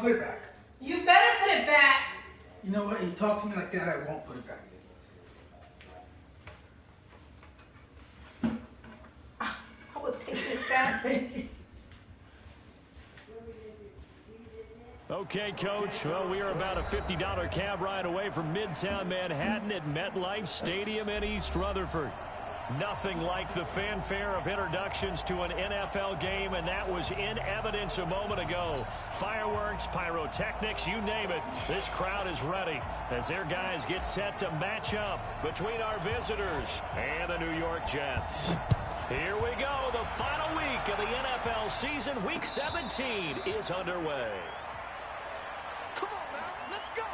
put it back. You better put it back. You know what? You talk to me like that, I won't put it back. I will take this back. Okay, Coach. Well, we are about a $50 cab ride away from Midtown Manhattan at MetLife Stadium in East Rutherford. Nothing like the fanfare of introductions to an NFL game, and that was in evidence a moment ago. Fireworks, pyrotechnics, you name it. This crowd is ready as their guys get set to match up between our visitors and the New York Jets. Here we go. The final week of the NFL season, Week 17, is underway. Come on, man. Let's go.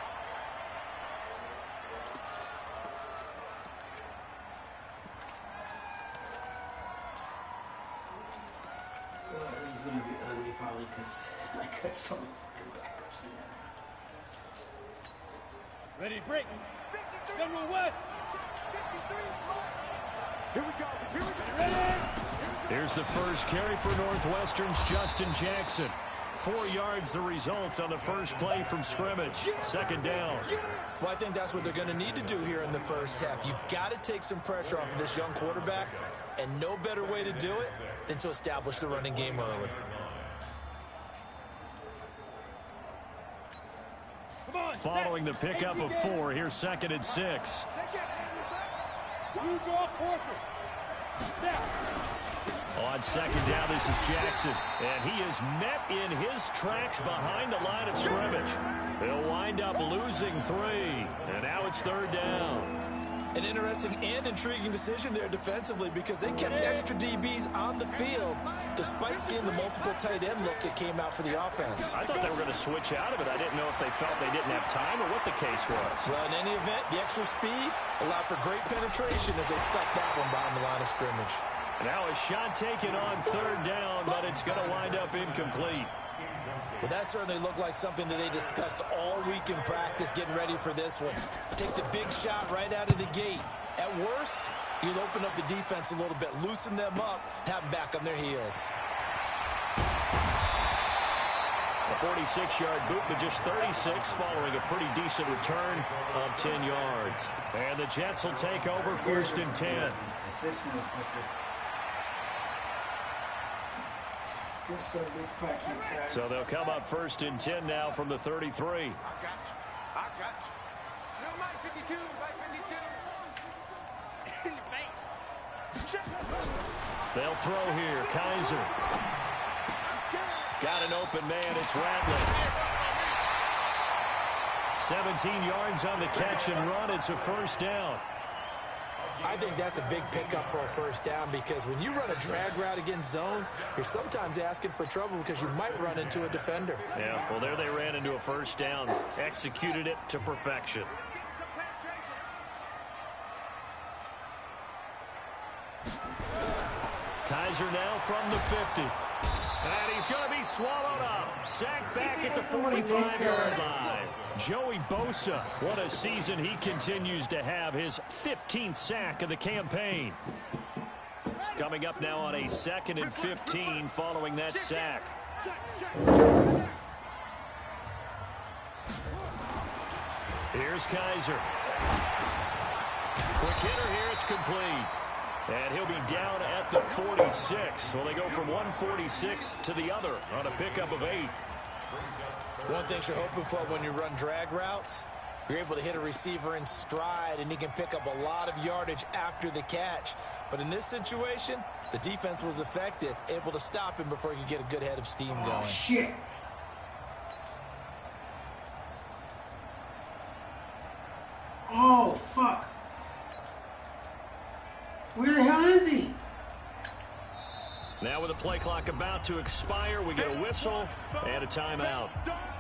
This is going to be ugly probably because I got so many fucking backups in there now. Ready to break. General West. 53. Here we go. Here we go. Ready? Here's the first carry for Northwestern's Justin Jackson. 4 yards the result on the first play from scrimmage. Second down. Well, I think that's what they're going to need to do here in the first half. You've got to take some pressure off of this young quarterback, and no better way to do it than to establish the running game early. Following the pickup of 4, here's 2nd and 6. You draw portrait. On second down, this is Jackson, and he is met in his tracks behind the line of scrimmage. He'll wind up losing 3, and now it's 3rd down. An interesting and intriguing decision there defensively because they kept extra DBs on the field despite seeing the multiple tight end look that came out for the offense. I thought they were going to switch out of it. I didn't know if they felt they didn't have time or what the case was. Well, in any event, the extra speed allowed for great penetration as they stuck that one behind the line of scrimmage. Now a shot taken on 3rd down, but it's going to wind up incomplete. Well, that certainly looked like something that they discussed all week in practice getting ready for this one. Take the big shot right out of the gate. At worst, you'll open up the defense a little bit, loosen them up, have them back on their heels. A 46-yard boot, but just 36 following a pretty decent return of 10 yards. And the Jets will take over 1st and 10. This motherfucker. So they'll come up 1st and 10 now from the 33. I got you. No, Mike 52, Mike 52. In the face. They'll throw here. Kaiser. Got an open man. It's Rattler. 17 yards on the catch and run. It's a 1st down. I think that's a big pickup for a 1st down because when you run a drag route against zone, you're sometimes asking for trouble because you might run into a defender. Yeah, well, there they ran into a 1st down. Executed it to perfection. Kaiser now from the 50. And he's going to be swallowed up. Sacked back at the 45-yard line. Joey Bosa, what a season he continues to have. His 15th sack of the campaign. Coming up now on a 2nd and 15 following that sack. Here's Kaiser. Quick hitter here, it's complete. And he'll be down at the 46. Well, they go from 146 to the other on a pickup of 8. One thing you're hoping for when you run drag routes, you're able to hit a receiver in stride, and he can pick up a lot of yardage after the catch. But in this situation, the defense was effective, able to stop him before he could get a good head of steam going. Oh, shit. Oh, fuck. Where the hell is he? Now with the play clock about to expire, we get a whistle and a timeout.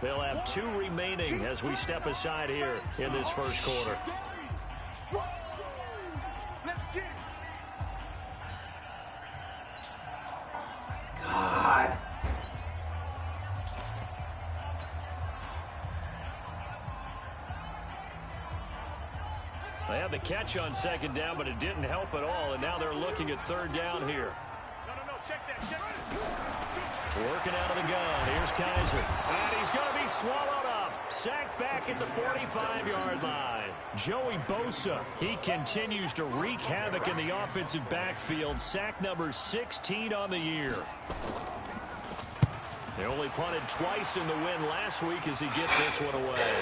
They'll have 2 remaining as we step aside here in this first quarter. God. They had the catch on 2nd down, but it didn't help at all, and now they're looking at 3rd down here. No, check that. Working out of the gun. Here's Kaiser. And he's going to be swallowed up. Sacked back at the 45-yard line. Joey Bosa, he continues to wreak havoc in the offensive backfield. Sack number 16 on the year. They only punted twice in the win last week as he gets this one away.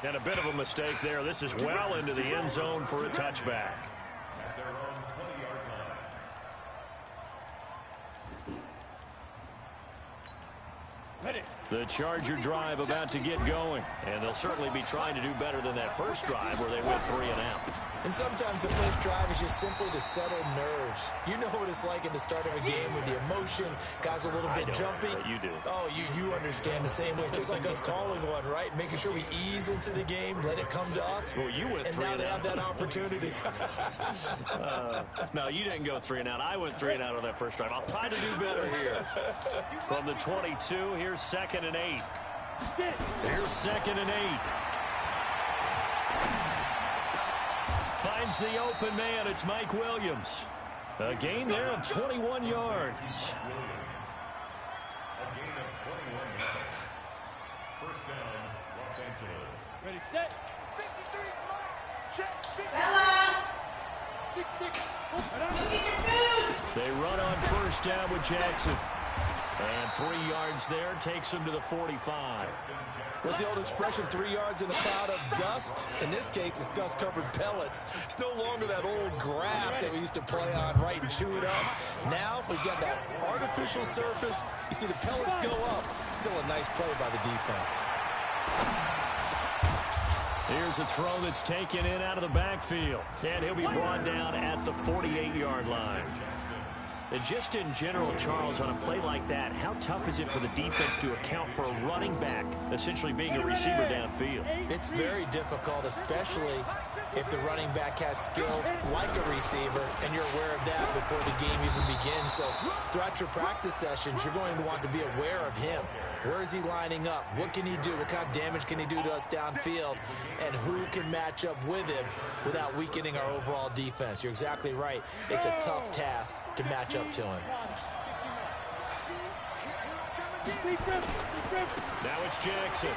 And a bit of a mistake there. This is well into the end zone for a touchback. The Charger drive about to get going, and they'll certainly be trying to do better than that first drive where they went 3 and out. And sometimes the first drive is just simply to settle nerves. You know what it's like at the start of a game with the emotion, guys a little bit jumpy. But you do. Oh, you understand the same way. Just like us calling one, right? Making sure we ease into the game, let it come to us. Well, you went 3 and out. And now they have that opportunity. No, you didn't go 3 and out. I went 3 and out on that first drive. I'll try to do better here. From the 22, here's 2nd and 8. Here's 2nd and 8. Finds the open man. It's Mike Williams. A gain there of 21 yards. A gain of 21 yards. First down, Los Angeles. Ready, set. 53, check. Bella! 6-6. Go get your food! They run on first down with Jackson. And 3 yards there takes him to the 45. What's the old expression, 3 yards in a cloud of dust? In this case, it's dust-covered pellets. It's no longer that old grass that we used to play on, right, and chew it up. Now, we've got that artificial surface. You see the pellets go up. Still a nice play by the defense. Here's a throw that's taken in out of the backfield. And he'll be brought down at the 48-yard line. And just in general, Charles, on a play like that, how tough is it for the defense to account for a running back essentially being a receiver downfield? It's very difficult, especially if the running back has skills like a receiver, and you're aware of that before the game even begins. So throughout your practice sessions, you're going to want to be aware of him. Where is he lining up? What can he do? What kind of damage can he do to us downfield? And who can match up with him without weakening our overall defense? You're exactly right. It's a tough task to match up to him. Now it's Jackson.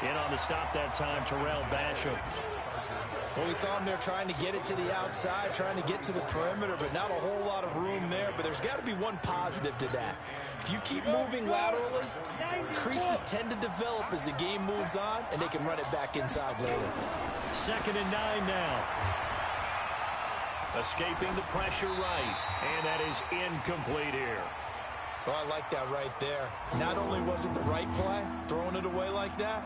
In on the stop that time, Terrell Basham. Well, we saw him there trying to get it to the outside, trying to get to the perimeter, but not a whole lot of room there. But there's got to be one positive to that. If you keep moving laterally, creases tend to develop as the game moves on, and they can run it back inside later. 2nd and 9 now. Escaping the pressure right, and that is incomplete here. Oh, I like that right there. Not only was it the right play, throwing it away like that,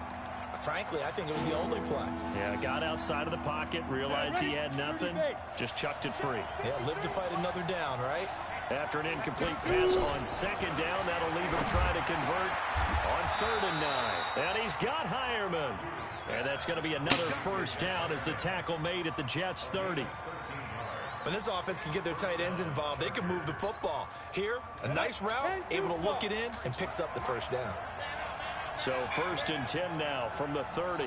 frankly, I think it was the only play. Yeah, got outside of the pocket, realized he had nothing, just chucked it free. Yeah, live to fight another down, right? After an incomplete pass on 2nd down, that'll leave him trying to convert on 3rd and 9. And he's got Hireman. And that's going to be another first down as the tackle made at the Jets' 30. When this offense can get their tight ends involved, they can move the football. Here, a nice route, able to look it in, and picks up the first down. So 1st and 10 now from the 30.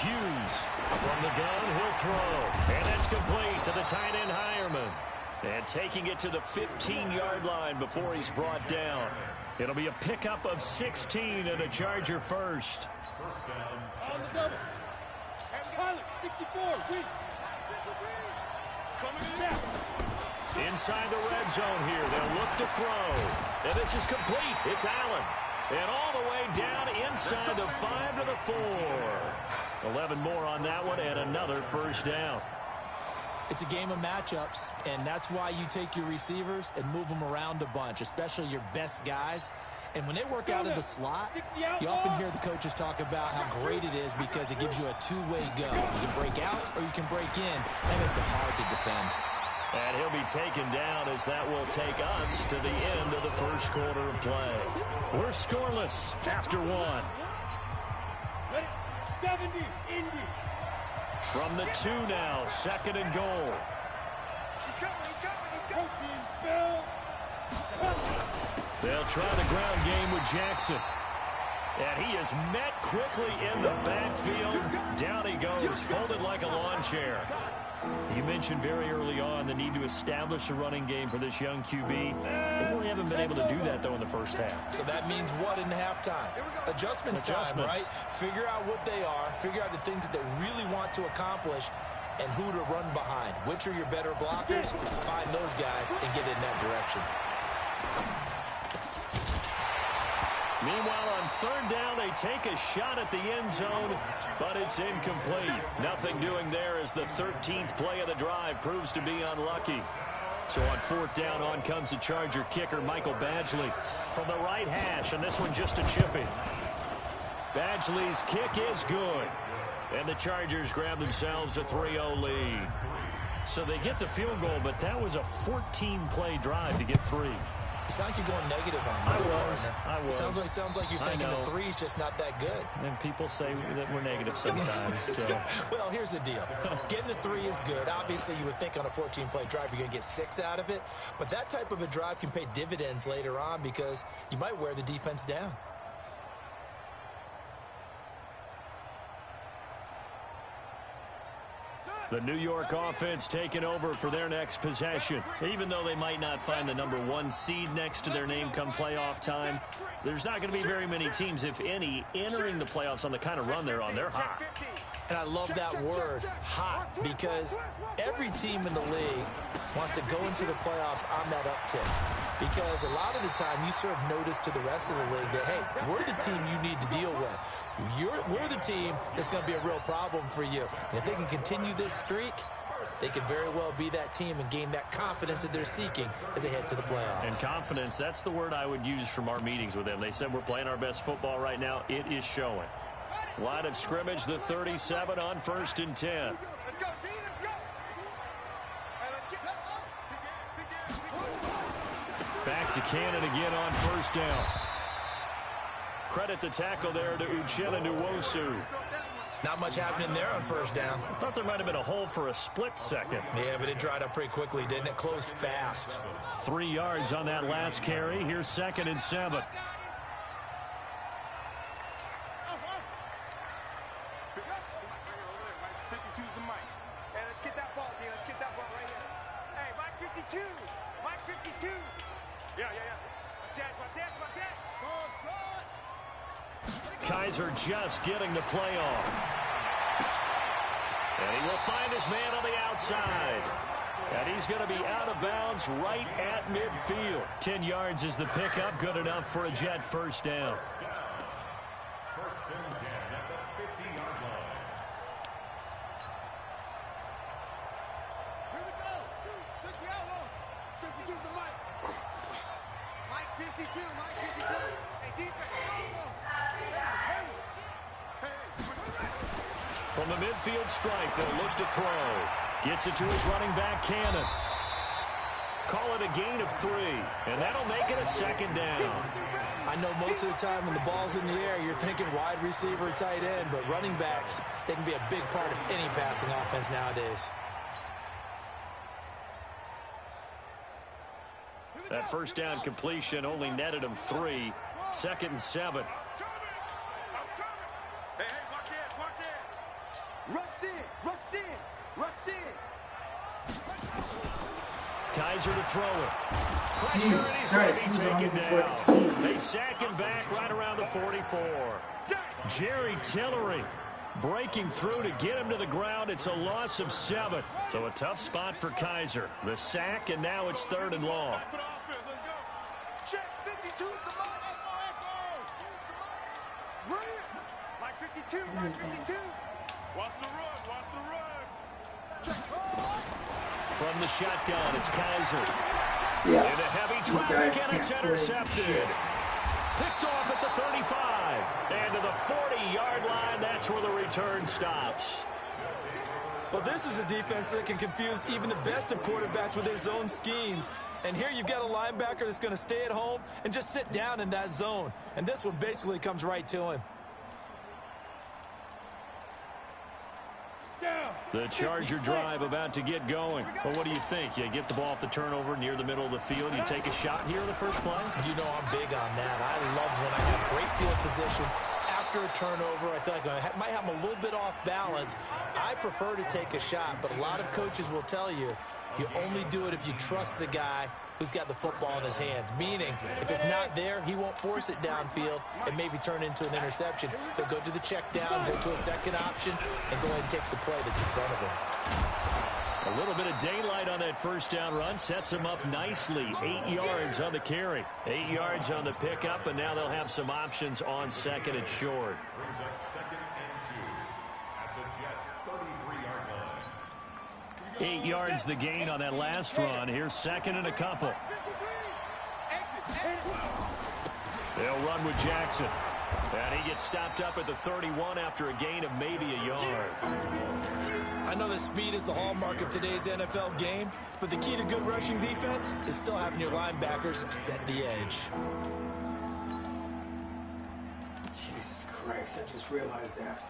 Hughes from the gun, he'll throw. And that's complete to the tight end Hireman. And taking it to the 15-yard line before he's brought down. It'll be a pickup of 16 and a Charger first. First down. On the double. Pilot, 64, weak. Coming in now. Inside the red zone here. They'll look to throw. And this is complete. It's Allen. And all the way down inside the 5 to the 4. 11 more on that one and another first down. It's a game of matchups, and that's why you take your receivers and move them around a bunch, especially your best guys. And when they work out of the slot, you often hear the coaches talk about how great it is because it gives you a two-way go. You can break out or you can break in. That makes it hard to defend. And he'll be taken down as that will take us to the end of the first quarter of play. We're scoreless after one. 70, Indy. From the 2 now, 2nd and goal. Coaching spell. They'll try the ground game with Jackson. And he is met quickly in the backfield. Down he goes, folded like a lawn chair. You mentioned very early on the need to establish a running game for this young QB. They really haven't been able to do that, though, in the first half. So that means what in halftime? Adjustments time, right? Figure out what they are. Figure out the things that they really want to accomplish and who to run behind. Which are your better blockers? Find those guys and get in that direction. Meanwhile, on third down, they take a shot at the end zone, but it's incomplete. Nothing doing there as the 13th play of the drive proves to be unlucky. So on fourth down, on comes the Charger kicker, Michael Badgley, from the right hash, and this one just a chipping. Badgley's kick is good, and the Chargers grab themselves a 3-0 lead. So they get the field goal, but that was a 14-play drive to get 3. It's not like you're going negative on I that. was. Sounds like you're thinking the 3's just not that good. And people say that we're negative sometimes. So. Well, here's the deal. Getting the 3 is good. Obviously, you would think on a 14-play drive you're going to get 6 out of it. But that type of a drive can pay dividends later on because you might wear the defense down. The New York offense taking over for their next possession. Even though they might not find the number 1 seed next to their name come playoff time, there's not going to be very many teams, if any, entering the playoffs on the kind of run they're on. They're hot. And I love that word, hot, because every team in the league wants to go into the playoffs on that uptick. Because a lot of the time you serve notice to the rest of the league that, hey, we're the team you need to deal with. We're the team that's going to be a real problem for you. And if they can continue this streak, they could very well be that team and gain that confidence that they're seeking as they head to the playoffs. And confidence, that's the word I would use from our meetings with them. They said we're playing our best football right now. It is showing. Line of scrimmage, the 37 on 1st and 10. Let's go, D, let's go. Hey, let's get Back to Cannon again on 1st down. Credit the tackle there to Uchenna Nwosu. Not much happening there on 1st down. I thought there might have been a hole for a split second. Yeah, but it dried up pretty quickly, didn't it? Closed fast. 3 yards on that last carry. Here's 2nd and 7. 52's the mic. Hey, let's get that ball, D. Let's get that ball right here. Hey, Mike 52. Mike 52. Yeah. Watch that. Kaiser just getting the play off. And he will find his man on the outside. And he's going to be out of bounds right at midfield. 10 yards is the pickup. Good enough for a Jet 1st down. First and 10 at the 50-yard line. Here we go. 60 out long. 52's the mic. Mike 52. Hey, defense. From the midfield strike, they'll look to throw. Gets it to his running back, Cannon. Call it a gain of 3, and that'll make it a 2nd down. I know most of the time when the ball's in the air, you're thinking wide receiver, tight end, but running backs, they can be a big part of any passing offense nowadays. That 1st down completion only netted him 3. 2nd and 7. Hey, watch it. Rush in. Kaiser to throw it. Pressure, Jesus and he's Christ, going to he was be on taken before the down. scene. They sack him back right around the 44. Jerry Tillery breaking through to get him to the ground. It's a loss of 7. So a tough spot for Kaiser. The sack, and now it's 3rd and long. Check 52's the mic. Brilliant. Mike 52. Watch the run. From the shotgun, it's Kaiser. Yeah. In a heavy These traffic, guys and it's can't play. intercepted. Picked off at the 35. And to the 40-yard line, that's where the return stops. Well, this is a defense that can confuse even the best of quarterbacks with their zone schemes. And here you've got a linebacker that's going to stay at home and just sit down in that zone. And this one basically comes right to him. The Charger drive about to get going. Well, what do you think? You get the ball off the turnover near the middle of the field. You take a shot here in the first play? You know I'm big on that. I love when I have great field position after a turnover, I feel like I might have a little bit off balance. I prefer to take a shot, but a lot of coaches will tell you only do it if you trust the guy who's got the football in his hands. Meaning, if it's not there, he won't force it downfield and maybe turn into an interception. He'll go to the check down, go to a second option, and go ahead and take the play that's in front of him. A little bit of daylight on that first down run sets him up nicely. 8 yards on the carry. 8 yards on the pickup, and now they'll have some options on second and short. Brings up 2nd and 2 at the Jets' 33-yard line. 8 yards the gain on that last run. Here's second and a couple. They'll run with Jackson. And he gets stopped up at the 31 after a gain of maybe a yard. I know that speed is the hallmark of today's NFL game, but the key to good rushing defense is still having your linebackers set the edge. Jesus Christ, I just realized that.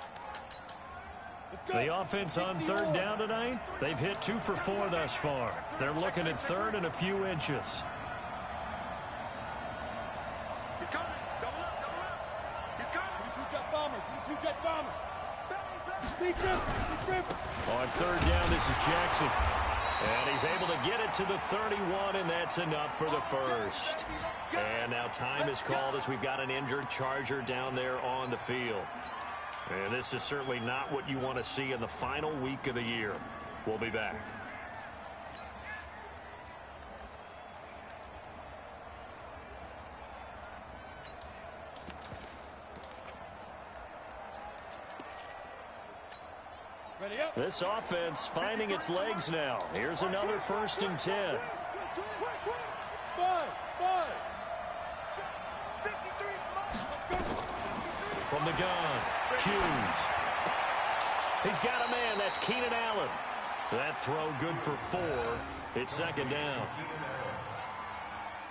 The offense on third down tonight, they've hit 2 for 4 thus far. They're looking at third and a few inches. He's coming. Double up, double up. He's coming. 2-jet bombers. 2-jet bombers. On third down, this is Jackson. And he's able to get it to the 31, and that's enough for the first. And now time is called as we've got an injured Charger down there on the field. And this is certainly not what you want to see in the final week of the year. We'll be back. This offense finding its legs now. Here's another 1st and 10. From the gun, Hughes. He's got a man. That's Keenan Allen. That throw good for 4. It's second down.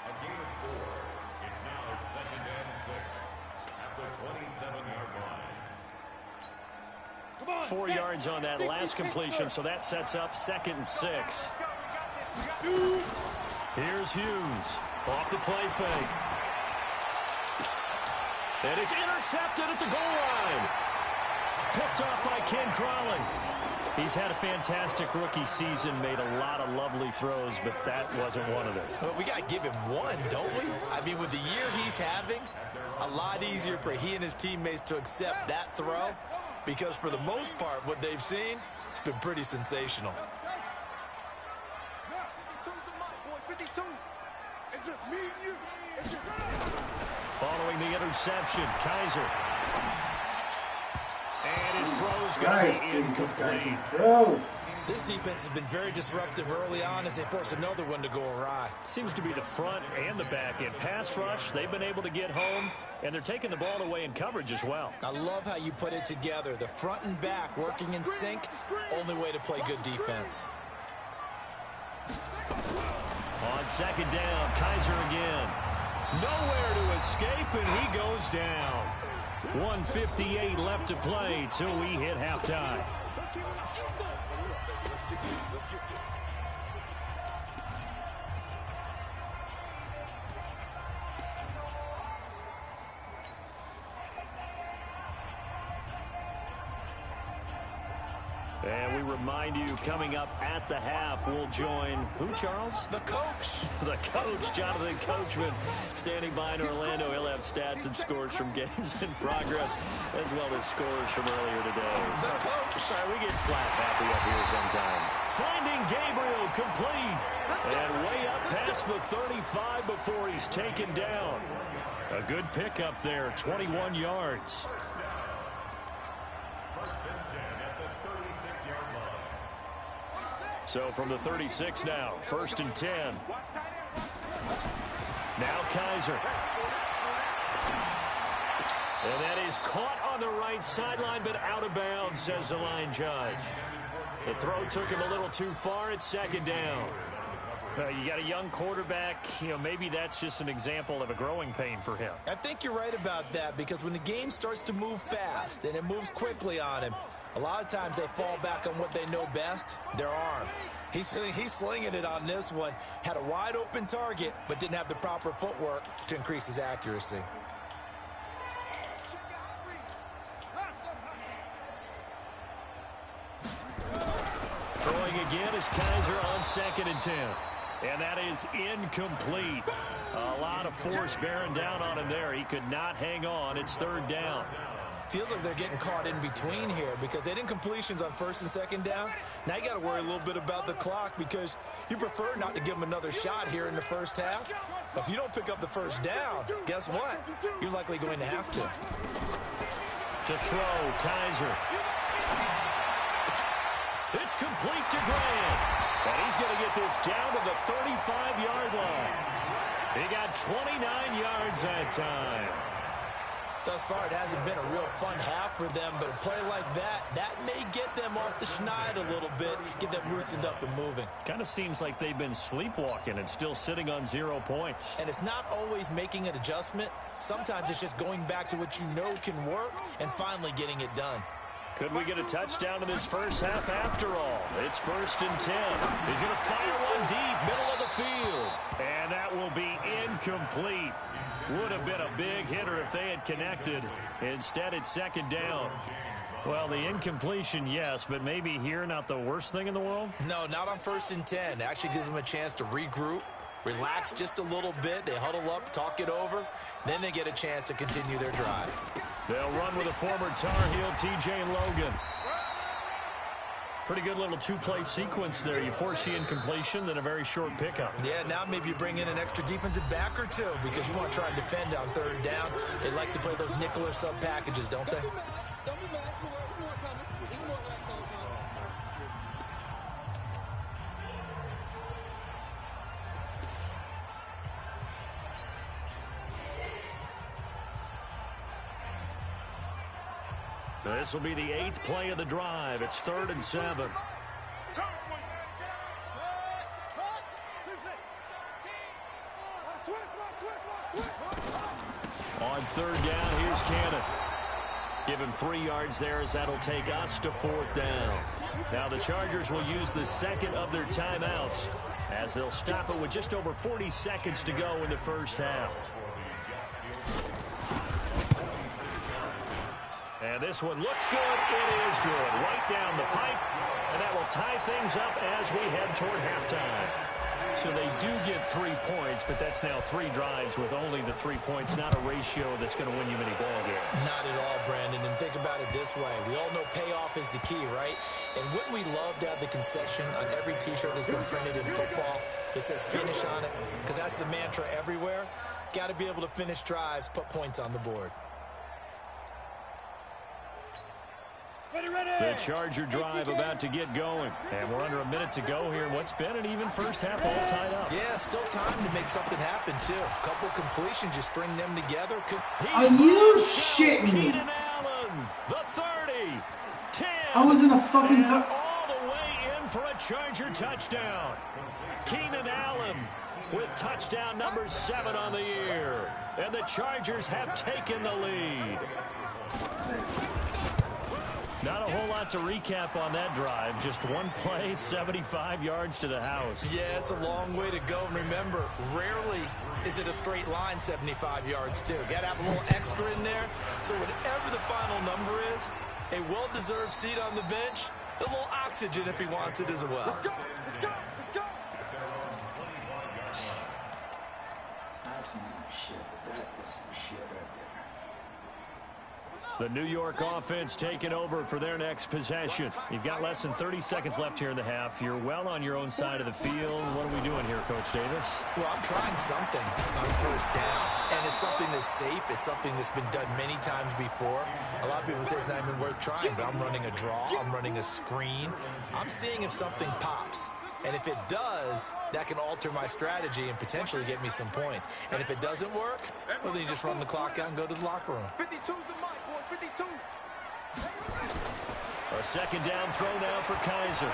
A gain of 4. It's now 2nd and 6 at the 27-yard line. 4 yards on that last completion, so that sets up 2nd and 6. Here's Hughes off the play fake. And it's intercepted at the goal line. Picked off by Ken Crawley. He's had a fantastic rookie season, made a lot of lovely throws, but that wasn't one of them. Well, we got to give him one, don't we? I mean, with the year he's having, a lot easier for he and his teammates to accept that throw, because for the most part, what they've seen, it's been pretty sensational. 52. It's just me and you. It's just Following the interception, Kaiser. And his throw's going to be incomplete. This defense has been very disruptive early on as they force another one to go awry. Seems to be the front and the back end. Pass rush, they've been able to get home, and they're taking the ball away in coverage as well. I love how you put it together. The front and back working in sync, only way to play good defense. On second down, Kaiser again. Nowhere to escape, and he goes down. 1:58 left to play till we hit halftime. And we remind you, coming up at the half, we'll join who, Charles? The coach. The coach, Jonathan Coachman, standing by in Orlando. He'll have stats and scores from games in progress, as well as scores from earlier today. The coach. Sorry, we get slap happy up here sometimes. Finding Gabriel complete. And way up past the 35 before he's taken down. A good pickup there, 21 yards. So from the 36 now, 1st and 10. Now Kaiser. And that is caught on the right sideline, but out of bounds, says the line judge. The throw took him a little too far. It's second down. You got a young quarterback. Maybe that's just an example of a growing pain for him. I think you're right about that, because when the game starts to move fast and it moves quickly on him, a lot of times they fall back on what they know best, their arm. He's slinging it on this one. Had a wide open target, but didn't have the proper footwork to increase his accuracy. again as Kaiser on 2nd and 10. And that is incomplete. A lot of force bearing down on him there. He could not hang on. It's 3rd down. Feels like they're getting caught in between here because they didn't completions on 1st and 2nd down. Now you got to worry a little bit about the clock because you prefer not to give them another shot here in the first half. But if you don't pick up the 1st down, guess what? You're likely going to have to. To throw, Kaiser. It's complete to Grant. And he's going to get this down to the 35-yard line. He got 29 yards that time. Thus far, it hasn't been a real fun half for them, but a play like that may get them off the schneid a little bit, get them loosened up and moving. Kind of seems like they've been sleepwalking and still sitting on 0 points. And it's not always making an adjustment. Sometimes it's just going back to what you know can work and finally getting it done. Could we get a touchdown in this first half after all? It's 1st and 10. He's going to fire one deep, middle of the field. And that will be incomplete. Would have been a big hitter if they had connected. Instead, it's 2nd down. Well, the incompletion, yes, but maybe here not the worst thing in the world? No, not on 1st and 10. It actually gives them a chance to regroup, relax just a little bit. They huddle up, talk it over. Then they get a chance to continue their drive. They'll run with a former Tar Heel, TJ Logan. Pretty good little 2-play sequence there. You force the incompletion, then a very short pickup. Yeah, now maybe you bring in an extra defensive back or two because you want to try and defend on 3rd down. They like to play those nickel or sub packages, don't they? This will be the 8th play of the drive. It's 3rd and 7. On 3rd down, here's Cannon. Give him 3 yards there as that'll take us to 4th down. Now the Chargers will use the 2nd of their timeouts as they'll stop it with just over 40 seconds to go in the first half. And this one looks good. It is good. Right down the pipe. And that will tie things up as we head toward halftime. So they do get 3 points, but that's now 3 drives with only the 3 points, not a ratio that's going to win you many ball games. Not at all, Brandon. And think about it this way. We all know payoff is the key, right? And wouldn't we love to have the concession on every T-shirt that's been printed in football that says finish on it? Because that's the mantra everywhere. Got to be able to finish drives, put points on the board. The Charger drive about to get going. And we're under a minute to go here. What's been an even first half all tied up. Yeah, still time to make something happen, too. A couple completions, you string them together. Are you shitting me? Keenan Allen, the 30, 10. I was in a fucking all the way in for a Charger touchdown. Keenan Allen with touchdown number 7 on the year. And the Chargers have taken the lead. Not a whole lot to recap on that drive. Just one play, 75 yards to the house. Yeah, it's a long way to go. And remember, rarely is it a straight line 75 yards, too. Got to have a little extra in there. So whatever the final number is, a well-deserved seat on the bench, a little oxygen if he wants it as well. Let's go. Let's go. Let's go. I've seen some shit, but that is some shit right there. The New York offense taking over for their next possession. You've got less than 30 seconds left here in the half. You're well on your own side of the field. What are we doing here, Coach Davis? Well, I'm trying something on 1st down. And it's something that's safe. It's something that's been done many times before. A lot of people say it's not even worth trying, but I'm running a draw. I'm running a screen. I'm seeing if something pops. And if it does, that can alter my strategy and potentially get me some points. And if it doesn't work, well, then you just run the clock out and go to the locker room. 52's the mic, boys. 52. A 2nd down throw now for Kaiser.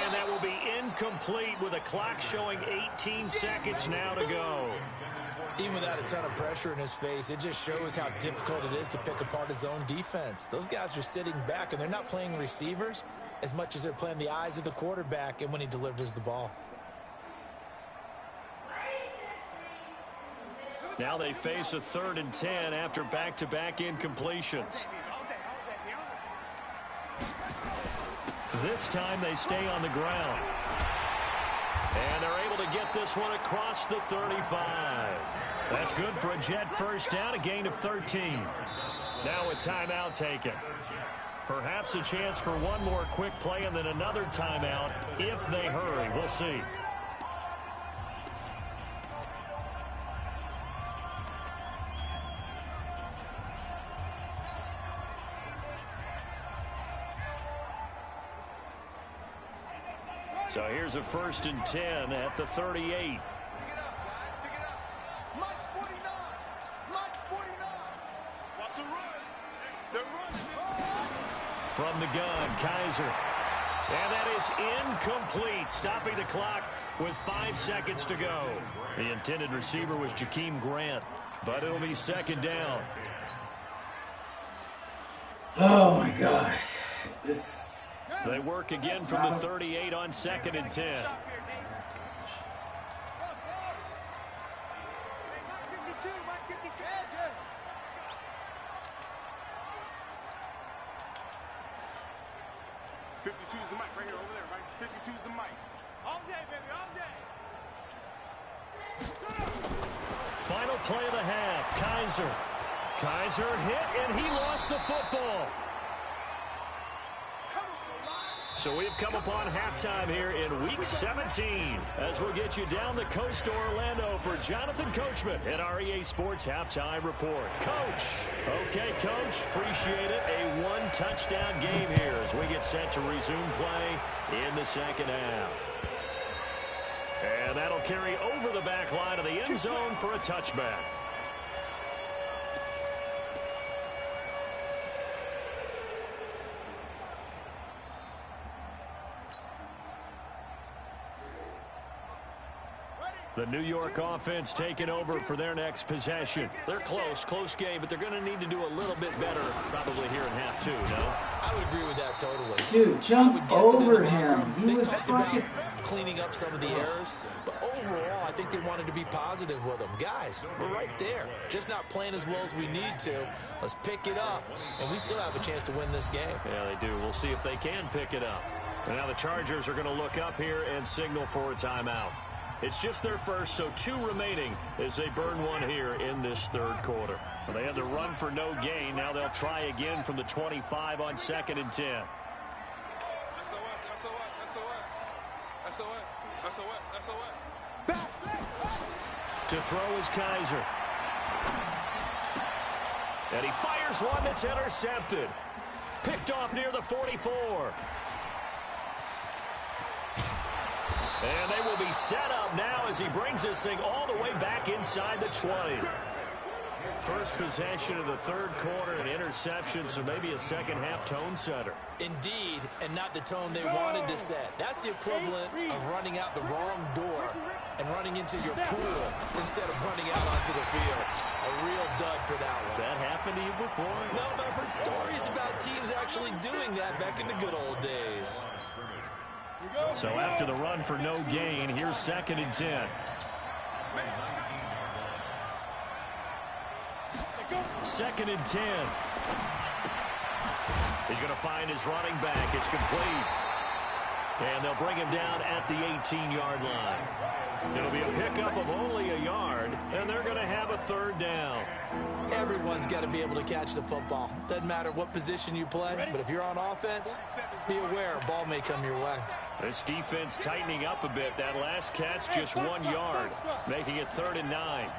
And that will be incomplete with a clock showing 18 seconds now to go. Even without a ton of pressure in his face, it just shows how difficult it is to pick apart his own defense. Those guys are sitting back, and they're not playing receivers as much as they're playing the eyes of the quarterback and when he delivers the ball. Now they face a 3rd and 10 after back-to-back incompletions. This time they stay on the ground. And they're able to get this one across the 35. That's good for a Jet first down, a gain of 13. Now a timeout taken. Perhaps a chance for one more quick play and then another timeout if they hurry. We'll see. So here's a 1st and 10 at the 38. From the gun, Kaiser. And that is incomplete, stopping the clock with 5 seconds to go. The intended receiver was Jakeem Grant, but it'll be 2nd down. Oh, my God. They work again from the 38 on 2nd and 10. Is the mic right here over there, right? 52 is the mic. All day, baby, all day. Final play of the half, Kaiser. Kaiser hit, and he lost the football. So we've come upon halftime here in Week 17 as we'll get you down the coast to Orlando for Jonathan Coachman at our EA Sports Halftime Report. Coach. Okay, Coach. Appreciate it. A one-touchdown game here as we get set to resume play in the second half. And that'll carry over the back line of the end zone for a touchback. The New York offense taking over for their next possession. They're close game, but they're going to need to do a little bit better probably here in half 2, no? I would agree with that totally. Dude, jump over him. He was fucking cleaning up some of the errors, but overall, I think they wanted to be positive with them. Guys, we're right there. Just not playing as well as we need to. Let's pick it up, and we still have a chance to win this game. Yeah, they do. We'll see if they can pick it up. And now the Chargers are going to look up here and signal for a timeout. It's just their first, so 2 remaining as they burn one here in this 3rd quarter. Well, they had to run for no gain. Now they'll try again from the 25 on 2nd and 10. To throw is Kaiser. And he fires one that's intercepted. Picked off near the 44. And they will be set up now as he brings this thing all the way back inside the 20. First possession of the 3rd quarter, an interception, so maybe a second-half tone setter. Indeed, and not the tone they wanted to set. That's the equivalent of running out the wrong door and running into your pool instead of running out onto the field. A real dud for that one. Has that happened to you before? No, but I've heard stories about teams actually doing that back in the good old days. So after the run for no gain, here's 2nd and 10. 2nd and 10. He's going to find his running back. It's complete. And they'll bring him down at the 18-yard line. It'll be a pickup of only a yard, and they're going to have a 3rd down. Everyone's got to be able to catch the football. Doesn't matter what position you play, but if you're on offense, be aware a ball may come your way. This defense tightening up a bit. That last catch just 1 yard, making it 3rd and 9.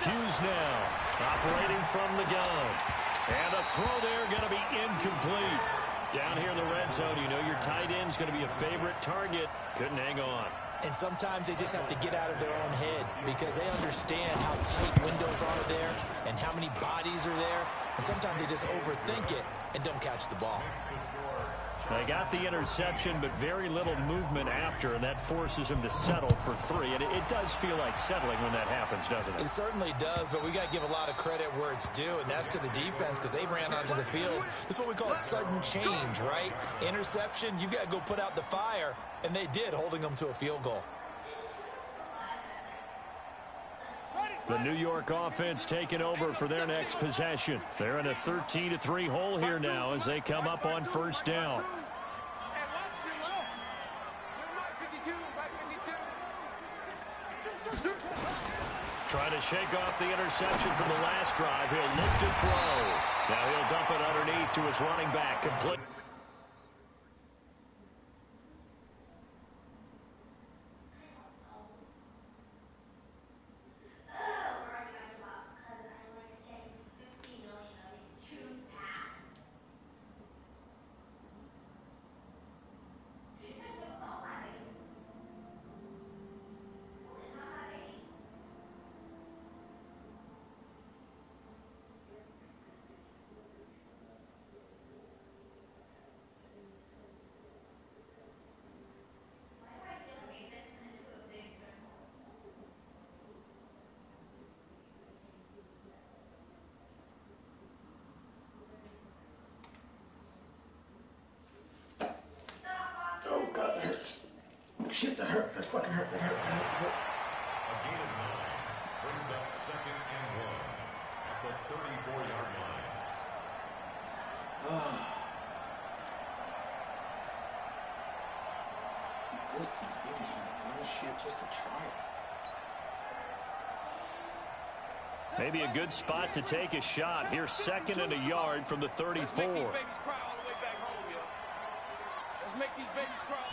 Hughes now operating from the gun. And a throw there going to be incomplete. Down here in the red zone, you know your tight end's going to be a favorite target. Couldn't hang on. And sometimes they just have to get out of their own head because they understand how tight windows are there and how many bodies are there. And sometimes they just overthink it and don't catch the ball. They got the interception, but very little movement after, and that forces him to settle for 3. And it does feel like settling when that happens, doesn't it? It certainly does, but we got to give a lot of credit where it's due, and that's to the defense because they ran onto the field. This is what we call sudden change, right? Interception, you got to go put out the fire, and they did, holding them to a field goal. Ready? The New York offense taking over for their next possession. They're in a 13-3 hole here now as they come up on first down. Trying to shake off the interception from the last drive. He'll look to throw. Now he'll dump it underneath to his running back. Complete. Oh, God, that hurts. Shit, that hurt. That fucking hurt. That hurt. That hurt. That hurt. A gain of 9 brings up 2nd and 1 at the 34-yard line. At this point, you just want to shit just to try it. Maybe a good spot to take a shot. Here's 2nd and a yard from the 34. Make these babies cry.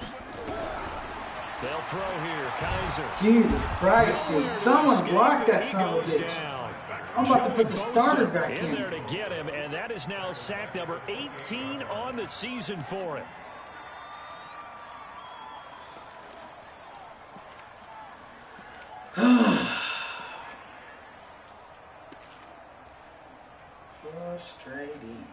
They'll throw here. Kaiser. Jesus Christ, dude. Someone blocked that son of a bitch. I'm about to put the starter back in. There to get him, and that is now sack number 18 on the season for him. Frustrating.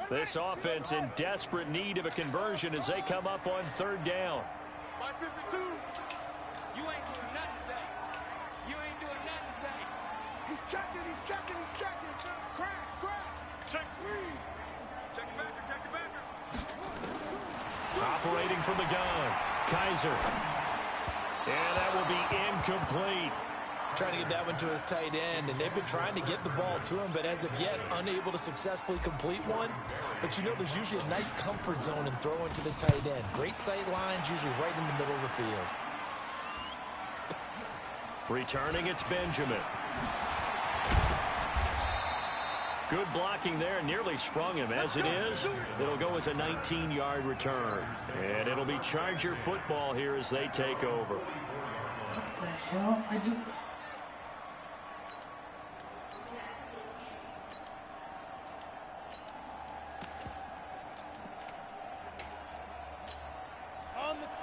This offense in desperate need of a conversion as they come up on 3rd down. My 52. You ain't doing nothing today. You ain't doing nothing today. He's checking. Crash. Check 3. Check it back. Operating from the gun. Kaiser. And that will be incomplete. Trying to get that one to his tight end, and they've been trying to get the ball to him, but as of yet, unable to successfully complete one. But you know there's usually a nice comfort zone in throwing to the tight end. Great sight lines, usually right in the middle of the field. Returning, it's Benjamin. Good blocking there, nearly sprung him. As it is, it'll go as a 19-yard return. And it'll be Charger football here as they take over. What the hell? I just...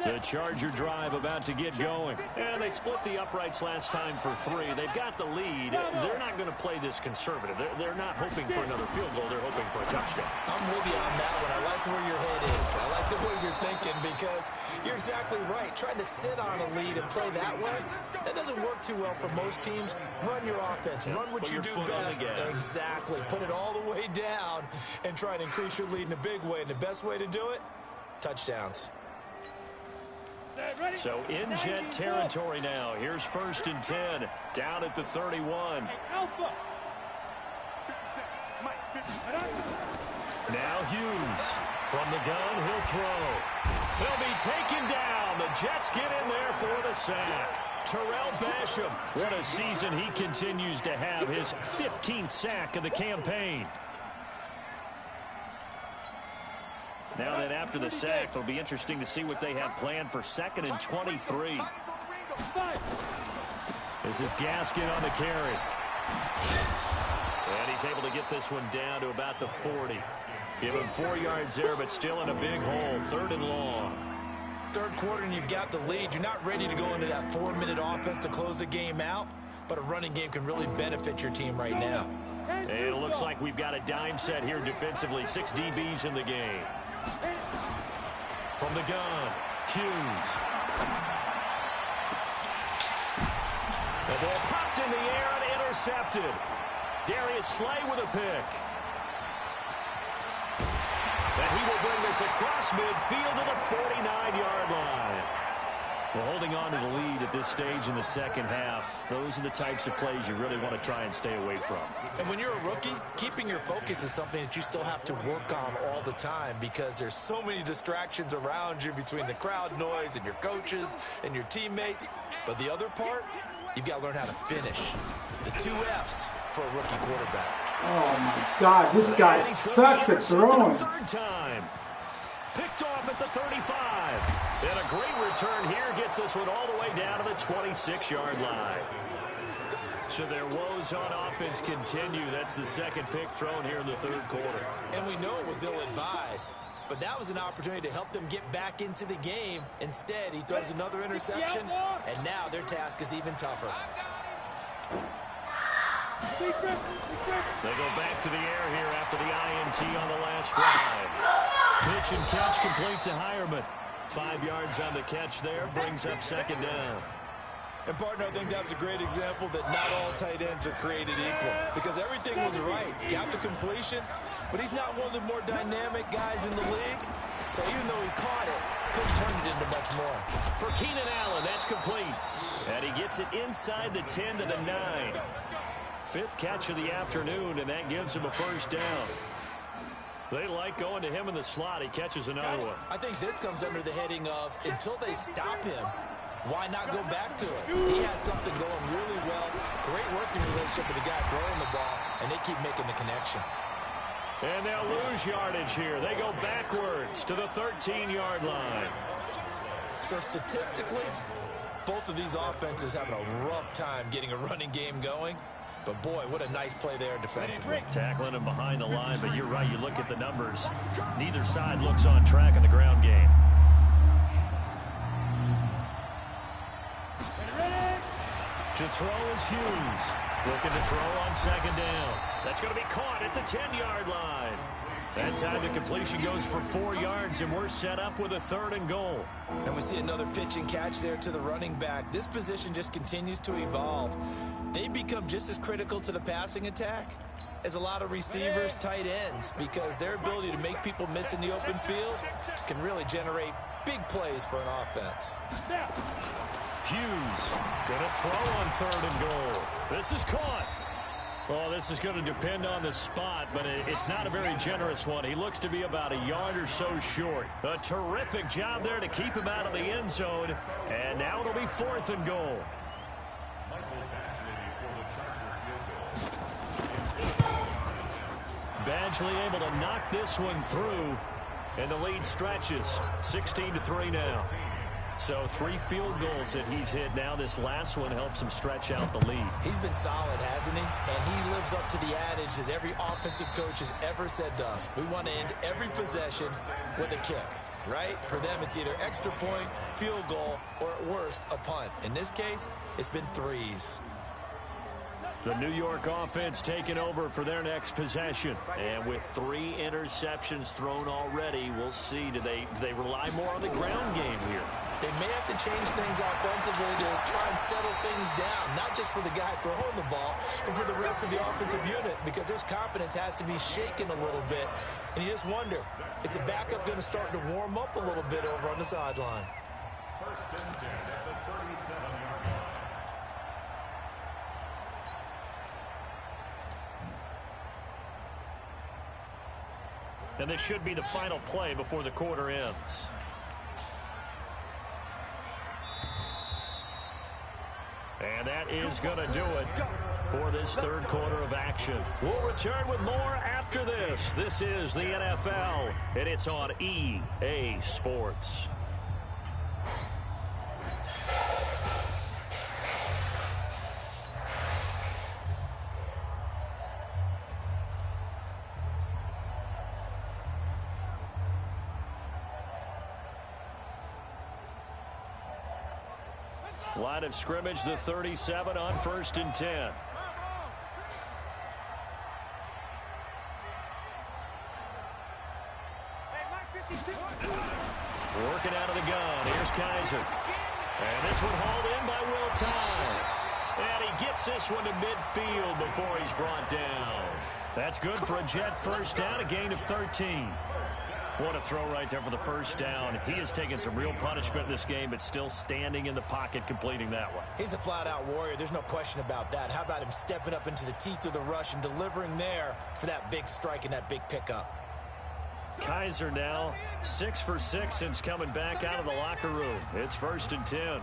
The Charger drive about to get going. And they split the uprights last time for 3. They've got the lead. They're not going to play this conservative. They're not hoping for another field goal. They're hoping for a touchdown. I'm with you on that one. I like where your head is. I like the way you're thinking because you're exactly right. Trying to sit on a lead and play that way, that doesn't work too well for most teams. Run your offense. Run what you do best. Exactly. Put it all the way down and try to increase your lead in a big way. And the best way to do it, touchdowns. So in jet territory now. Here's 1st and 10. Down at the 31. Now Hughes. From the gun, he'll throw. He'll be taken down. The Jets get in there for the sack. Terrell Basham. What a season he continues to have. His 15th sack of the campaign. Now that after the sack, it'll be interesting to see what they have planned for 2nd and 23. This is Gaskin on the carry. And he's able to get this one down to about the 40. Give him 4 yards there, but still in a big hole. 3rd and long. 3rd quarter and you've got the lead. You're not ready to go into that 4-minute offense to close the game out, but a running game can really benefit your team right now. And it looks like we've got a dime set here defensively. 6 DBs in the game. From the gun, Hughes. The ball popped in the air and intercepted. Darius Slay with a pick. And he will bring this across midfield to the 49-yard line. Well, holding on to the lead at this stage in the second half, those are the types of plays you really want to try and stay away from. And when you're a rookie, keeping your focus is something that you still have to work on all the time because there's so many distractions around you between the crowd noise and your coaches and your teammates. But the other part, you've got to learn how to finish. The 2 F's for a rookie quarterback. Oh, my God. This guy sucks at throwing. Third time. Picked off at the 35. And a great return here gets this one all the way down to the 26-yard line. So their woes on offense continue. That's the second pick thrown here in the third quarter. And we know it was ill-advised, but that was an opportunity to help them get back into the game. Instead, he throws another interception, and now their task is even tougher. They go back to the air here after the INT on the last drive. Pitch and catch complete to Hireman. 5 yards on the catch there, brings up second down. And, partner, I think that's a great example that not all tight ends are created equal because everything was right. Got the completion, but he's not one of the more dynamic guys in the league. So even though he caught it, couldn't turn it into much more. For Keenan Allen, that's complete. And he gets it inside the 10 to the 9. 5th catch of the afternoon, and that gives him a first down. They like going to him in the slot. He catches another one. I think this comes under the heading of until they stop him, why not go back to it? He has something going really well. Great working relationship with the guy throwing the ball, and they keep making the connection. And they'll lose yardage here. They go backwards to the 13-yard line. So statistically, both of these offenses having a rough time getting a running game going. But, boy, what a nice play there defensively. Tackling him behind the line, but you're right. You look at the numbers. Neither side looks on track in the ground game. To throw is Hughes. Looking to throw on second down. That's going to be caught at the 10-yard line. That time the completion goes for 4 yards, and we're set up with a 3rd and goal. And we see another pitch and catch there to the running back. This position just continues to evolve. They become just as critical to the passing attack as a lot of receivers, tight ends, because their ability to make people miss in the open field can really generate big plays for an offense. Hughes going to throw on 3rd and goal. This is caught. Oh, this is going to depend on the spot, but it's not a very generous one. He looks to be about a yard or so short. A terrific job there to keep him out of the end zone. And now it'll be 4th and goal. Badgley able to knock this one through, and the lead stretches. 16-3 now. So 3 field goals that he's hit now. This last one helps him stretch out the lead. He's been solid, hasn't he? And he lives up to the adage that every offensive coach has ever said to us. We want to end every possession with a kick, right? For them, it's either extra point, field goal, or at worst, a punt. In this case, it's been 3s. The New York offense taking over for their next possession. And with 3 interceptions thrown already, we'll see. Do they rely more on the ground game here? They may have to change things offensively to try and settle things down, not just for the guy throwing the ball, but for the rest of the offensive unit, because their confidence has to be shaken a little bit. And you just wonder, is the backup going to start to warm up a little bit over on the sideline? 1st and 10 at the 37-yard line. And this should be the final play before the quarter ends. And that is going to do it for this 3rd quarter of action. We'll return with more after this. This is the NFL, and it's on EA Sports. Line of scrimmage, the 37 on 1st and 10. Working out of the gun. Here's Kaiser. And this one hauled in by Will Tye. And he gets this one to midfield before he's brought down. That's good for a Jet first down, a gain of 13. What a throw right there for the first down. He has taken some real punishment in this game, but still standing in the pocket completing that one. He's a flat-out warrior. There's no question about that. How about him stepping up into the teeth of the rush and delivering there for that big strike and that big pickup? Kaiser now 6 for 6 since coming back out of the locker room. It's 1st and 10.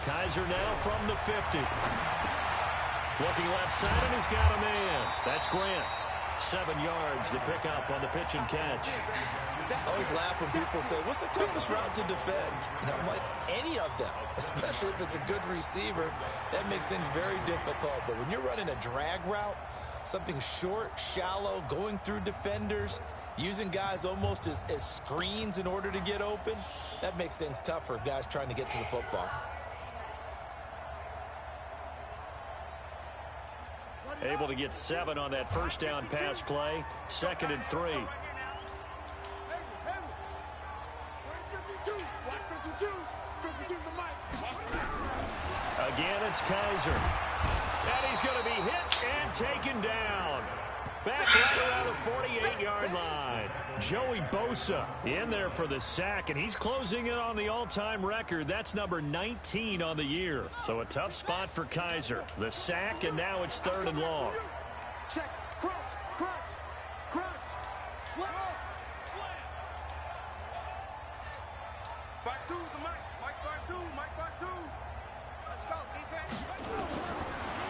Kaiser now from the 50. Looking left side, and he's got a man. That's Grant. 7 yards to pick up on the pitch and catch. I always laugh when people say, what's the toughest route to defend? And I'm like, any of them, especially if it's a good receiver. That makes things very difficult. But when you're running a drag route, something short, shallow, going through defenders, using guys almost as screens in order to get open, that makes things tough for guys trying to get to the football. Able to get 7 on that first down pass play. 2nd and 3. Again, it's Kaiser. And he's going to be hit and taken down. Back right around the 48-yard line. Joey Bosa in there for the sack, and he's closing in on the all-time record. That's number 19 on the year. So a tough spot for Kaiser. The sack, and now it's 3rd and long. Check, crunch, slam. Back to the Mike back to. Let's go, defense.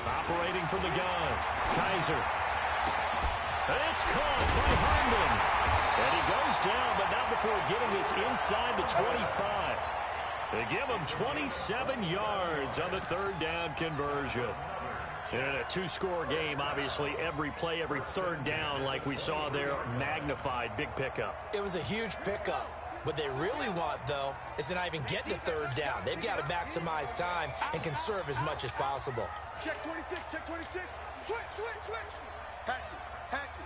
Operating from the gun. Kaiser. It's caught by Herndon. And he goes down, but not before getting this inside the 25. They give him 27 yards on the 3rd down conversion. In a 2-score game, obviously, every play, every 3rd down, like we saw there, magnified, big pickup. It was a huge pickup. What they really want, though, is to not even get to 3rd down. They've got to maximize time and conserve as much as possible. Check 26, check 26. Switch. Hatchet.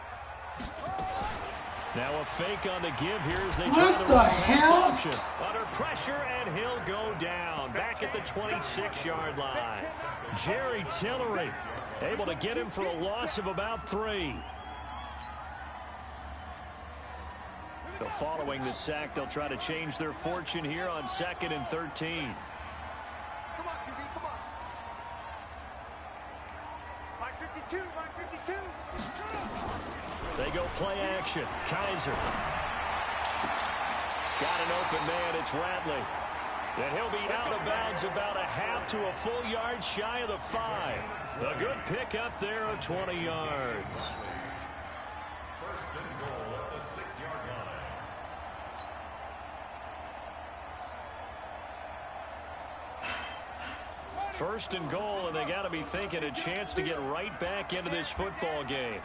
Now a fake on the give here as they try What the the run hell? option. Under pressure, and he'll go down. Back at the 26-yard line. Jerry Tillery able to get him for a loss of about 3. So following the sack, they'll try to change their fortune here on 2nd and 13. Come on, QB, come on. Mike 52. They go play action. Kaiser. Got an open man. It's Ratley. And he'll be out of bounds about a half to a full yard shy of the 5. A good pickup there of 20 yards. 1st and goal at the 6-yard line. First and goal, and they got to be thinking a chance to get right back into this football game.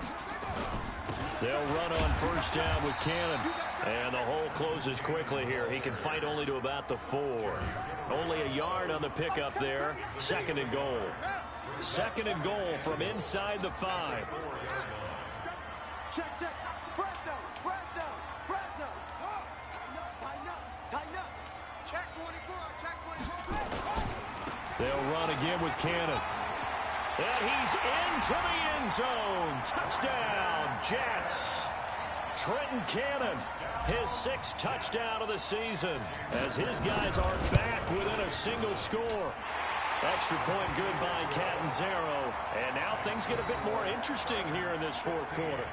They'll run on 1st down with Cannon. And the hole closes quickly here. He can fight only to about the 4. Only a yard on the pickup there. 2nd and goal. 2nd and goal from inside the 5. Check. Brando. Tighten up. Check 24. They'll run again with Cannon. And he's into the end zone. Touchdown, Jets. Trenton Cannon, his 6th touchdown of the season, as his guys are back within a single score. Extra point good by Catanzaro. And now things get a bit more interesting here in this 4th quarter.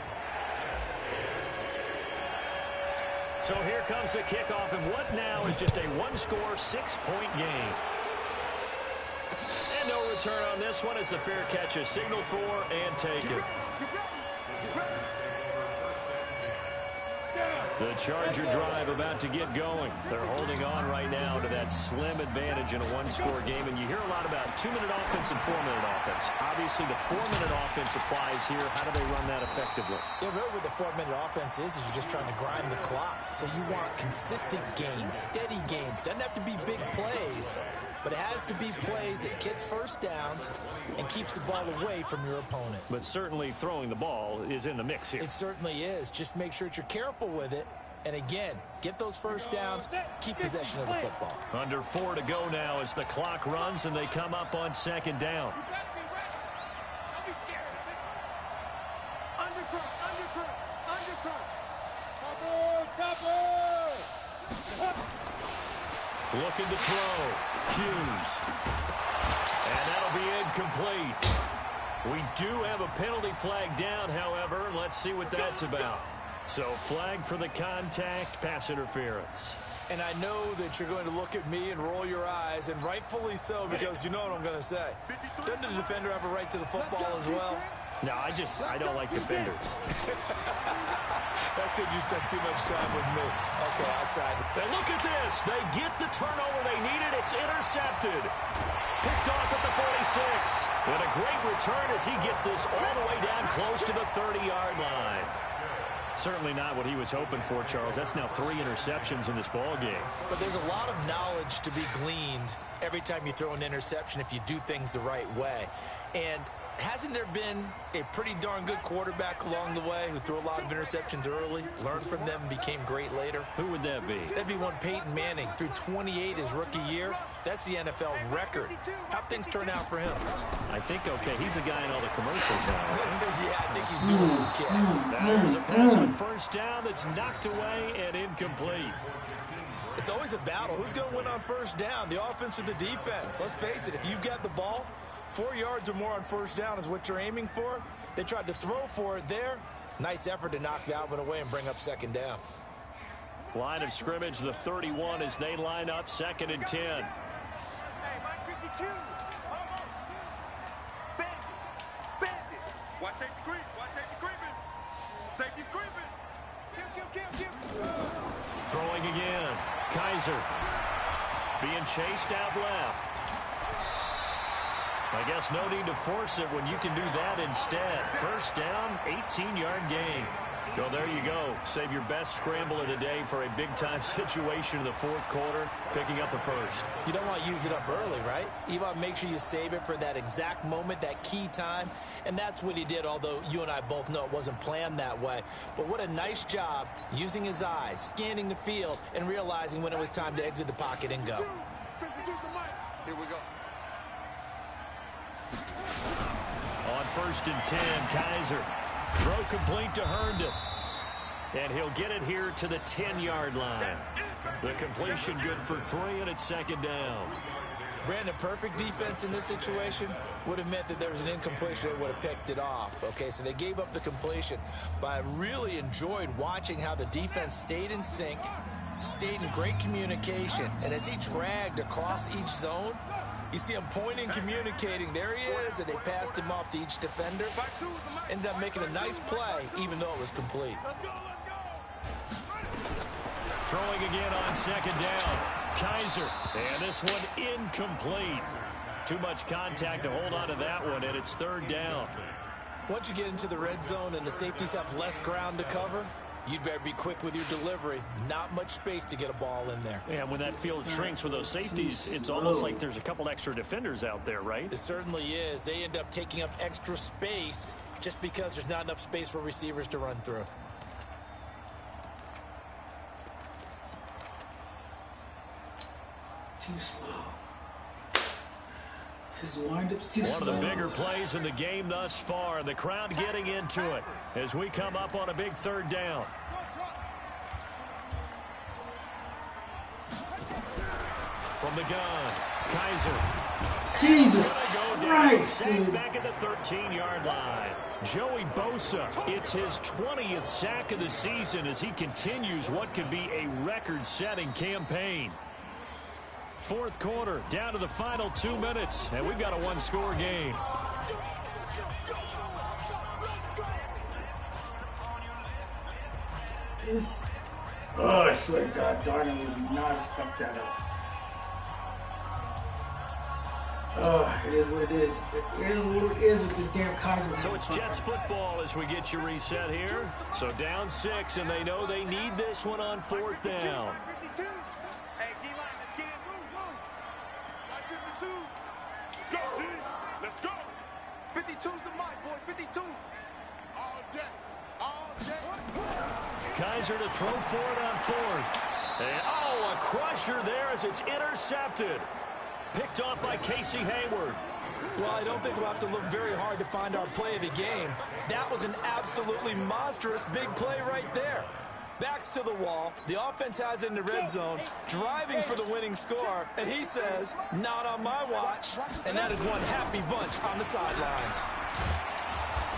So here comes the kickoff, and what now is just a 1-score, 6-point game. And no return on this one as the fair catch is signaled for and taken. The Charger drive about to get going. They're holding on right now to that slim advantage in a 1-score game. And you hear a lot about 2-minute offense and 4-minute offense. Obviously, the 4-minute offense applies here. How do they run that effectively? Yeah, really what the 4-minute offense is you're just trying to grind the clock. So you want consistent gains, steady gains. Doesn't have to be big plays, but it has to be plays that gets 1st downs and keeps the ball away from your opponent. But certainly throwing the ball is in the mix here. It certainly is. Just make sure that you're careful with it. And again, get those 1st downs, keep possession of the football. Under 4 to go now as the clock runs and they come up on 2nd down. Don't be scared. Under Looking to throw. Hughes. And that'll be incomplete. We do have a penalty flag down, however. Let's see what that's about. So flag for the contact, pass interference. And I know that you're going to look at me and roll your eyes, and rightfully so, because you know what I'm going to say. Doesn't the defender have a right to the football as well? No, I don't like defenders. That's because you spent too much time with me. Okay, outside. And look at this. They get the turnover they needed. It's intercepted. Picked off at the 46. And a great return as he gets this all the way down close to the 30-yard line. Certainly not what he was hoping for, Charles. That's now 3 interceptions in this ball game. But there's a lot of knowledge to be gleaned every time you throw an interception if you do things the right way. And hasn't there been a pretty darn good quarterback along the way who threw a lot of interceptions early, learned from them, became great later? Who would that be? That'd be one Peyton Manning. Threw 28 his rookie year. That's the NFL record. How'd things turn out for him? I think okay. He's the guy in all the commercials now. Yeah, I think he's doing okay. There's a pass on first down that's knocked away and incomplete. It's always a battle. Who's going to win on first down, the offense or the defense? Let's face it, if you've got the ball, 4 yards or more on first down is what you're aiming for. They tried to throw for it there. Nice effort to knock that one away and bring up second down. Line of scrimmage, the 31 as they line up, 2nd and 10. Hey, Mike 52. Bend it. Bend it. Watch safety creep. Watch safety creeping. Safety's creeping. Kill. Throwing again. Kaiser being chased out left. I guess no need to force it when you can do that instead. First down, 18-yard gain. So there you go. Save your best scramble of the day for a big-time situation in the 4th quarter, picking up the first. You don't want to use it up early, right? You want to make sure you save it for that exact moment, that key time. And that's what he did, although you and I both know it wasn't planned that way. But what a nice job using his eyes, scanning the field, and realizing when it was time to exit the pocket and go. 52's the mic. Here we go. On 1st and 10, Kaiser. Throw complete to Herndon. And he'll get it here to the 10-yard line. The completion good for 3, and it's 2nd down. Brandon, perfect defense in this situation would have meant that there was an incompletion. They would have picked it off. Okay, so they gave up the completion. But I really enjoyed watching how the defense stayed in sync, stayed in great communication. And as he dragged across each zone, you see him pointing, communicating. There he is, and they passed him off to each defender. Ended up making a nice play, even though it was complete. Throwing again on 2nd down. Kaiser, and this one incomplete. Too much contact to hold on to that one, and it's 3rd down. Once you get into the red zone and the safeties have less ground to cover, you'd better be quick with your delivery. Not much space to get a ball in there. Yeah, when that field shrinks with those safeties, it's almost like there's a couple extra defenders out there, right? It certainly is. They end up taking up extra space just because there's not enough space for receivers to run through. Too slow. His windups too slow. One of the bigger plays in the game thus far. The crowd getting into it as we come up on a big 3rd down. From the gun, Kaiser. Jesus Christ, dude. Back at the 13-yard line. Joey Bosa, it's his 20th sack of the season as he continues what could be a record-setting campaign. 4th quarter, down to the final 2 minutes, and we've got a 1-score game. Oh, I swear to God, Darden would not fuck that up. Oh, it is what it is. It is what it is with this damn Kaiser. So it's Jets football as we get you reset here. So down 6, and they know they need this one on 4th down. 52. Hey, D-line, let's get it. Move. 52. Let's go, D. Let's go. 52's the mic, boys. 52. All day. Kaiser to throw for it on 4th. And, a crusher there as it's intercepted. Picked off by Casey Hayward. Well, I don't think we'll have to look very hard to find our play of the game. That was an absolutely monstrous big play right there. Backs to the wall. The offense has it in the red zone, driving for the winning score. And he says, not on my watch. And that is one happy bunch on the sidelines.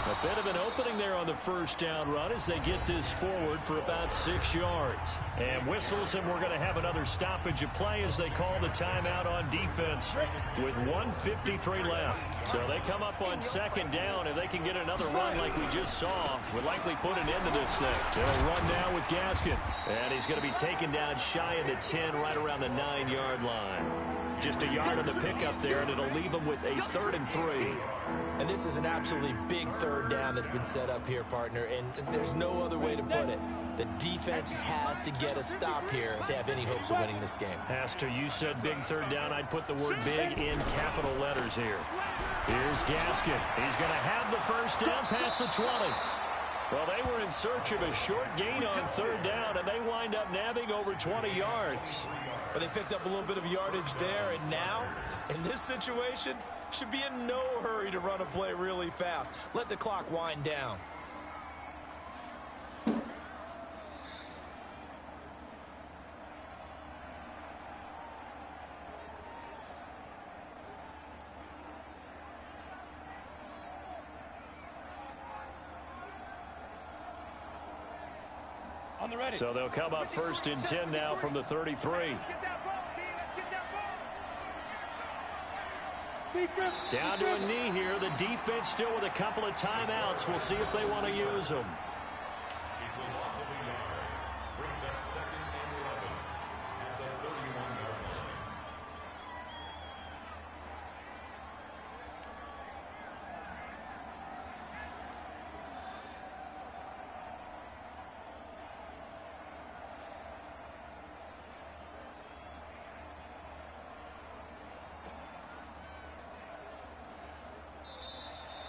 A bit of an opening there on the first down run as they get this forward for about 6 yards. And whistles, and we're going to have another stoppage of play as they call the timeout on defense with 1:53 left. So they come up on second down, and they can get another run like we just saw. Would likely put an end to this thing. They'll run now with Gaskin. And he's going to be taken down shy of the 10, right around the 9-yard line. Just a yard on the pickup there, and it'll leave them with a 3rd and 3. And this is an absolutely big third down that's been set up here, partner, and there's no other way to put it. The defense has to get a stop here if they have any hopes of winning this game. Has to. You said big third down. I'd put the word big in capital letters here. Here's Gaskin. He's going to have the first down past the 20. Well, they were in search of a short gain on third down, and they wind up nabbing over 20 yards. But they picked up a little bit of yardage there, and now, in this situation, should be in no hurry to run a play really fast. Let the clock wind down. On the ready. So they'll come up 1st and 10 now from the 33. Get that ball, D. Let's get that ball. Down to a knee here. The defense still with a couple of timeouts. We'll see if they want to use them. It's a loss of a yard. Brings up 2nd and 11 at the 31-yard line.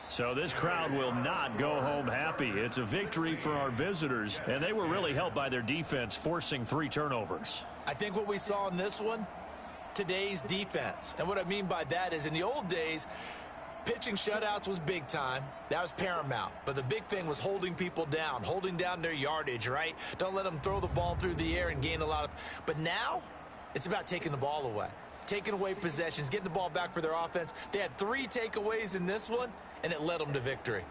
So this crowd will not go home happy. It's a victory for our visitors, and they were really helped by their defense, forcing 3 turnovers. I think what we saw in this one, today's defense. And what I mean by that is in the old days, pitching shutouts was big time. That was paramount. But the big thing was holding people down, holding down their yardage, right? Don't let them throw the ball through the air and gain a lot of... But now, it's about taking the ball away. Taking away possessions, getting the ball back for their offense. They had 3 takeaways in this one, and it led them to victory.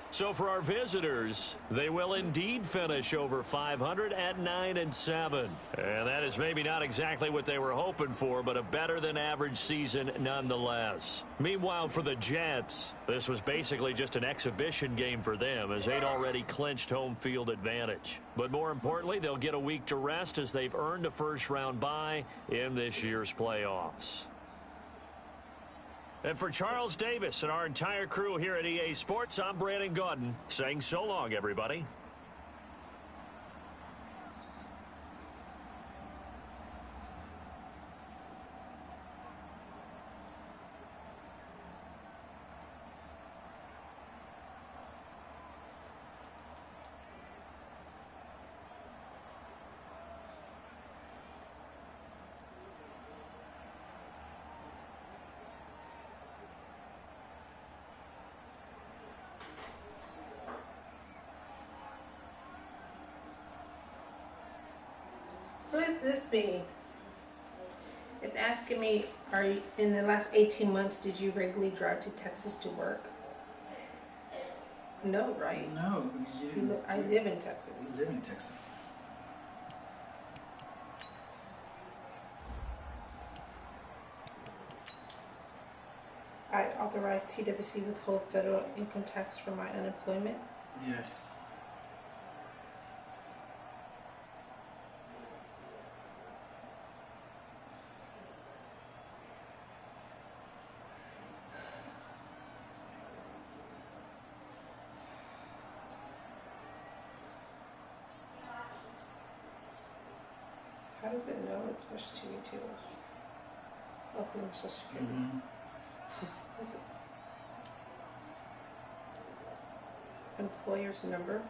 So for our visitors, they will indeed finish over 500 at 9-7. And that is maybe not exactly what they were hoping for, but a better than average season nonetheless. Meanwhile, for the Jets, this was basically just an exhibition game for them as they'd already clinched home field advantage. But more importantly, they'll get a week to rest as they've earned a first-round bye in this year's playoffs. And for Charles Davis and our entire crew here at EA Sports, I'm Brandon Gaudin saying so long, everybody. So what is this mean? It's asking me, are you, in the last 18 months, did you regularly drive to Texas to work? No, right? No, because you didn't. I live in Texas. You live in Texas. I authorized TWC withhold federal income tax for my unemployment. Yes. How does it know it's specialty retailers? Oh, because I'm Social Security. Employer's number.